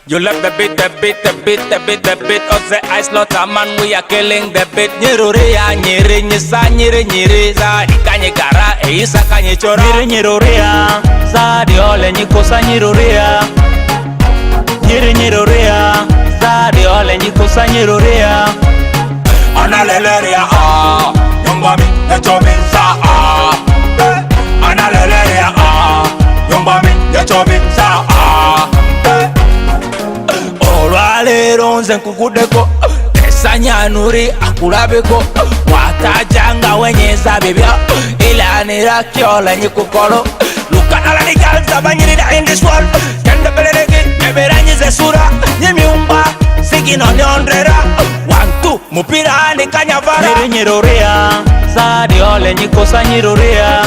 You love the beat, the beat, the beat, the beat, the beat of the ice slaughter man, we are killing the beat. Nyiruria, nyiri, nyisa, nyiri, nyiri, za ikanye gara, isa kanye chora. Nyiri, nyiruria, za diole nyikosa nyiruria. Nyiri, nyiruria, za diole nyikosa nyiruria. Analeleria, nyumba mi, necho mi, sa, Analeleria, nyumba mi, necho mi, sa, Olwalero nze nkukudeko esanyanuri akulabeko watajanga wenyeza bibya ilanira kyola nyikukolo lukanala ligalza banyirira in this world kendebeleleki neberanyize sura nyimyumba sigino nyondrera wantu mupira ni kanyavara nyiri nyiruria zadi ole nyikosa nyiruria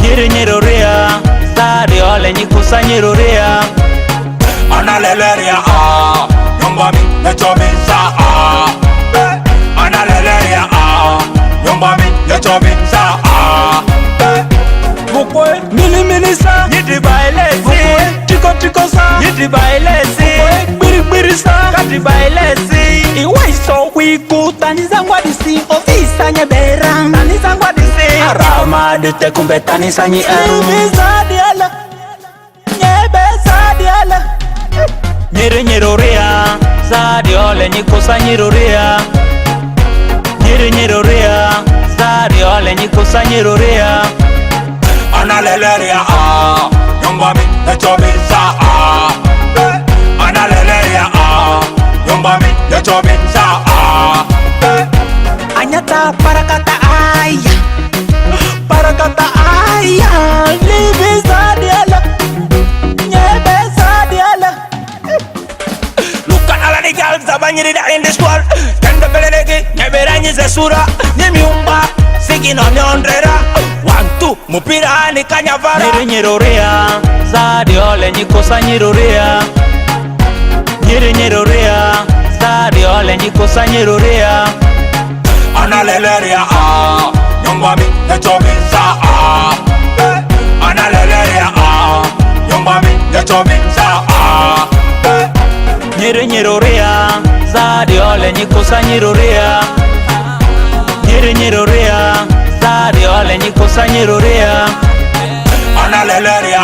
nyiri nyiruria zadi ole nyikosa nyiruria Analeleria, nyumba mi, necho mi, sa, Analeleria, nyumba mi, necho mi, sa, Vukwe, mini mini sa, yidi bailesi Vukwe, tiko tiko sa, yidi bailesi Vukwe, biri biri sa, kati bailesi Iwe iso wiku, taniza ngwadisi Ofisa nyebera, taniza ngwadisi Arama dute kumbe tanisa nyi Nyebeza diala Nyebeza diala Nyiri nyiruria, zadi ole nyikosa nyiruria Nyiri nyiruria, zadi ole nyikosa nyiruria Analeleria, nyumba mi, necho mi, sa, Analeleria, nyumba mi, necho mi, sa, Anyata parakata aya Parakata aya Nyebeza diala Nyebeza diala Lukanala ni galza banyirira in this world kendebeleleki neberanyize sura nyimyumba sigino nyondrera wantu mupira ni kanyavara nyiri nyiruria zadi ole nyikosa nyiruria nyiri nyiruria zadi ole nyikosa nyiruria Analeleria, nyumba mi, necho mi, sa, Analeleria, nyumba mi, necho mi, sa, Nyiri nyiruria, zadi ole nyikosa nyiruria Nyiri nyiruria, zadi ole nyikosa nyiruria Analeleria,